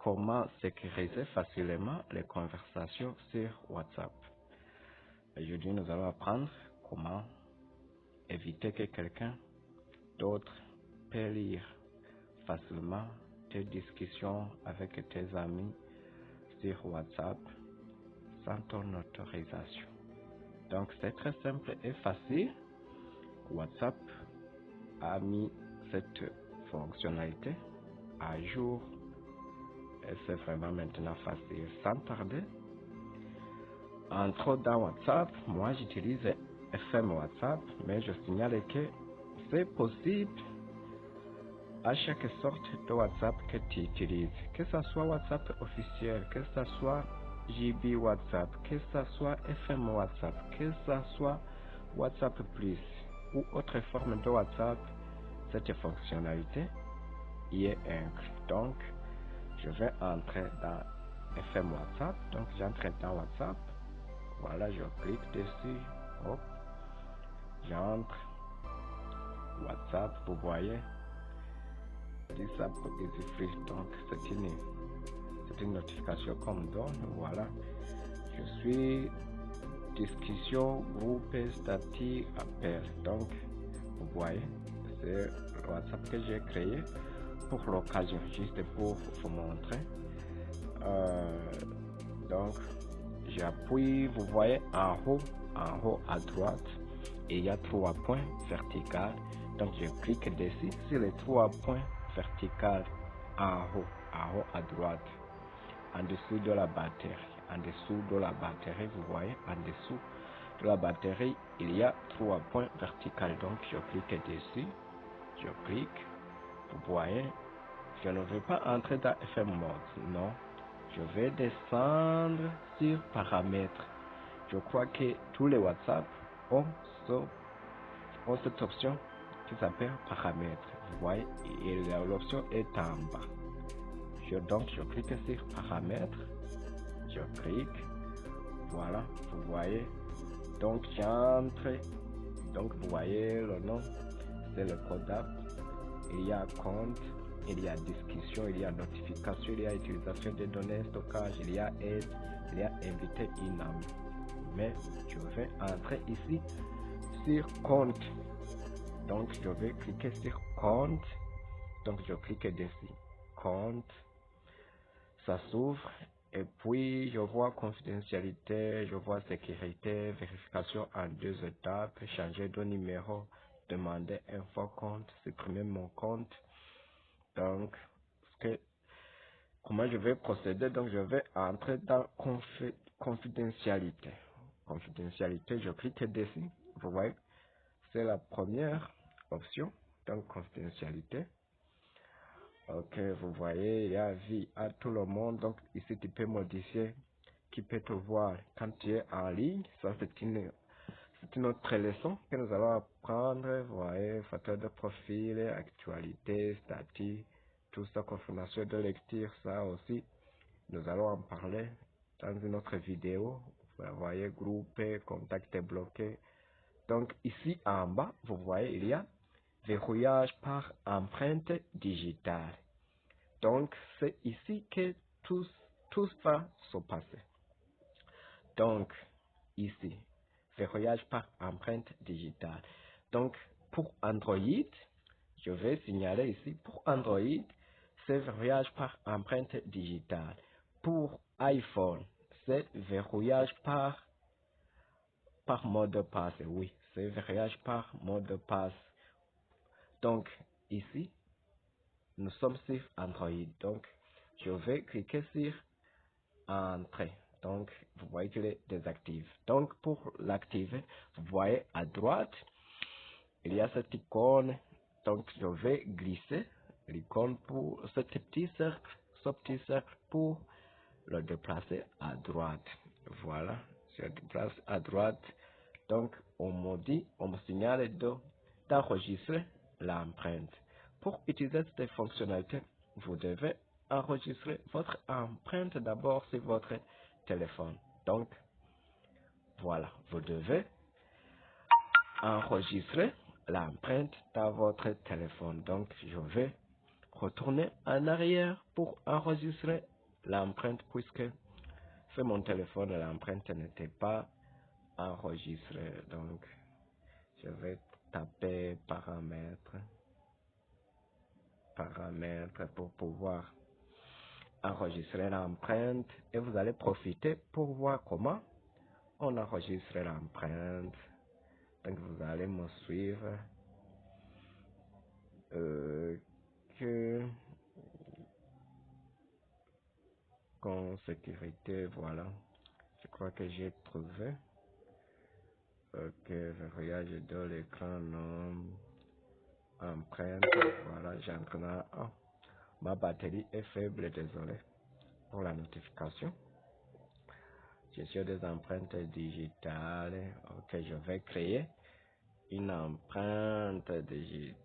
comment sécuriser facilement les conversations sur WhatsApp. Aujourd'hui, nous allons apprendre comment éviter que quelqu'un d'autre peut lire facilement tes discussions avec tes amis sur WhatsApp sans ton autorisation. Donc, c'est très simple et facile. WhatsApp a mis cette fonctionnalité à jour et c'est vraiment maintenant facile. Sans tarder, entre autres dans WhatsApp, moi j'utilise FM WhatsApp, mais je signale que c'est possible à chaque sorte de WhatsApp que tu utilises, que ce soit WhatsApp officiel, que ce soit JB WhatsApp, que ce soit FM WhatsApp, que ce soit WhatsApp Plus ou autre forme de WhatsApp, cette fonctionnalité y est incluse. Donc, je vais entrer dans FM WhatsApp. Donc, j'entre dans WhatsApp. Voilà, je clique dessus. Hop, j'entre. WhatsApp, vous voyez. This app is free. Donc, c'est une notification comme donne. Voilà. Je suis discussion, groupe, statut, appel. Donc, vous voyez, c'est le WhatsApp que j'ai créé pour l'occasion, juste pour vous montrer. Donc, j'appuie, vous voyez, en haut à droite, et il y a 3 points verticaux. Donc, je clique dessus sur les 3 points verticaux en haut à droite, en dessous de la batterie. En dessous de la batterie, vous voyez, en dessous de la batterie, il y a 3 points verticaux. Donc, je clique dessus, je clique, vous voyez, je ne vais pas entrer dans FM mode, non. Je vais descendre sur paramètres. Je crois que tous les WhatsApp ont cette option qui s'appelle paramètres. Vous voyez, et l'option est en bas. Donc, je clique sur paramètres. Je clique. Voilà, vous voyez. Donc, j'entre. Donc, vous voyez le nom. C'est le code app. Il y a compte. Il y a discussion, il y a notification, il y a utilisation des données, stockage, il y a aide, il y a invité une ami. Mais je vais entrer ici sur compte. Donc je vais cliquer sur compte. Donc je clique dessus. Compte. Ça s'ouvre. Et puis je vois confidentialité, je vois sécurité, vérification en 2 étapes, changer de numéro, demander un faux compte, supprimer mon compte. Donc, comment je vais procéder? Donc, je vais entrer dans confidentialité. Confidentialité, je clique dessus. Vous voyez, c'est la première option. Donc, confidentialité. Ok, vous voyez, il y a vie à tout le monde. Donc, ici, tu peux modifier qui peut te voir quand tu es en ligne. Ça, c'est une autre leçon que nous allons apprendre. Vous voyez, facteur de profil, actualité, statut. Tout ça, confirmation de lecture, ça aussi, nous allons en parler dans une autre vidéo. Vous voyez, groupe, contact bloqué. Donc, ici en bas, vous voyez, il y a verrouillage par empreinte digitale. Donc, c'est ici que tout va se passer. Donc, ici, verrouillage par empreinte digitale. Donc, pour Android, je vais signaler ici, pour Android, c'est verrouillage par empreinte digitale. Pour iPhone, c'est verrouillage par mot de passe. Oui, c'est verrouillage par mot de passe. Donc, ici, nous sommes sur Android. Donc, je vais cliquer sur Entrée. Donc, vous voyez qu'il est désactivé. Donc, pour l'activer, vous voyez à droite, il y a cette icône. Donc, je vais glisser l'icône pour ce petit cercle pour le déplacer à droite. Voilà, je déplace à droite. Donc, on me signale d'enregistrer l'empreinte. Pour utiliser cette fonctionnalité, vous devez enregistrer votre empreinte d'abord sur votre téléphone. Donc, voilà, vous devez enregistrer l'empreinte dans votre téléphone. Donc, je vais retourner en arrière pour enregistrer l'empreinte puisque sur mon téléphone, l'empreinte n'était pas enregistrée. Donc, je vais taper paramètres pour pouvoir enregistrer l'empreinte et vous allez profiter pour voir comment on enregistre l'empreinte. Donc, vous allez me suivre. Con sécurité, voilà. Je crois que j'ai trouvé. Ok, verrouillage de l'écran, non. Empreinte, voilà, j'ai entré dans. Oh, ma batterie est faible, désolé pour la notification. Gestion des empreintes digitales. Ok, je vais créer une empreinte digitale.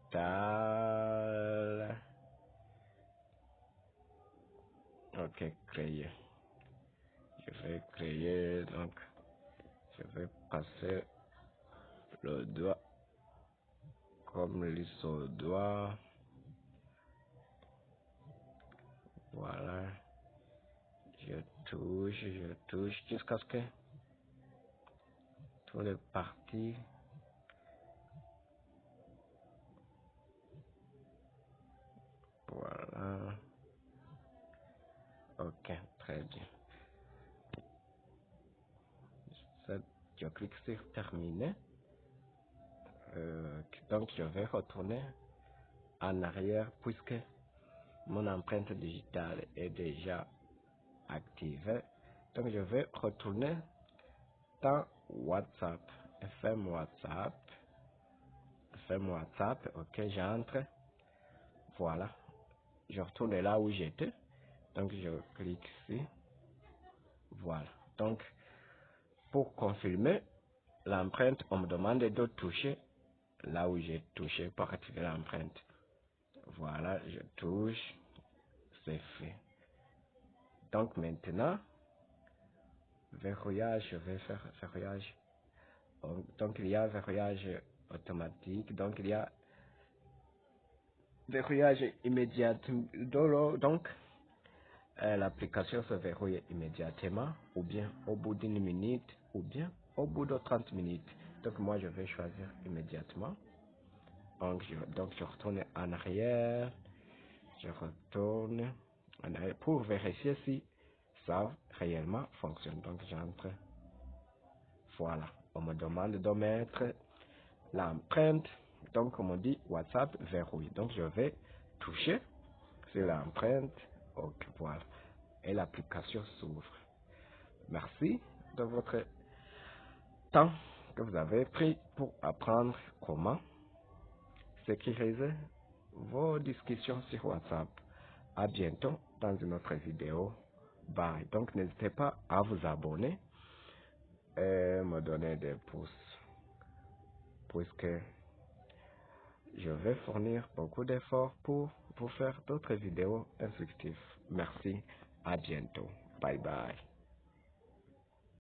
Ok, créer. Je vais créer, donc je vais passer le doigt comme lisse au doigt. Voilà. Je touche jusqu'à ce que toutes les parties. Voilà. Ok, très bien. Je clique sur terminer. Donc je vais retourner en arrière puisque mon empreinte digitale est déjà activée. Donc je vais retourner dans WhatsApp. FM WhatsApp. Ok, j'entre. Voilà. Je retourne là où j'étais. Donc je clique ici. Voilà. Donc pour confirmer l'empreinte, on me demande de toucher là où j'ai touché pour activer l'empreinte. Voilà, je touche, c'est fait. Donc maintenant, verrouillage, je vais faire verrouillage. Donc il y a verrouillage automatique, donc il y a verrouillage immédiat. Donc l'application se verrouille immédiatement, ou bien au bout d'une minute, ou bien au bout de 30 minutes. Donc moi je vais choisir immédiatement. Donc je retourne en arrière. Je retourne en arrière pour vérifier si ça réellement fonctionne. Donc j'entre. Voilà. On me demande de mettre l'empreinte. Donc on me dit WhatsApp verrouille. Donc je vais toucher sur l'empreinte. Ok, voilà. Et l'application s'ouvre. Merci de votre temps que vous avez pris pour apprendre comment sécuriser vos discussions sur WhatsApp. À bientôt dans une autre vidéo. Bye. Donc n'hésitez pas à vous abonner et me donner des pouces puisque je vais fournir beaucoup d'efforts pour vous faire d'autres vidéos instructives. Merci. À bientôt. Bye bye.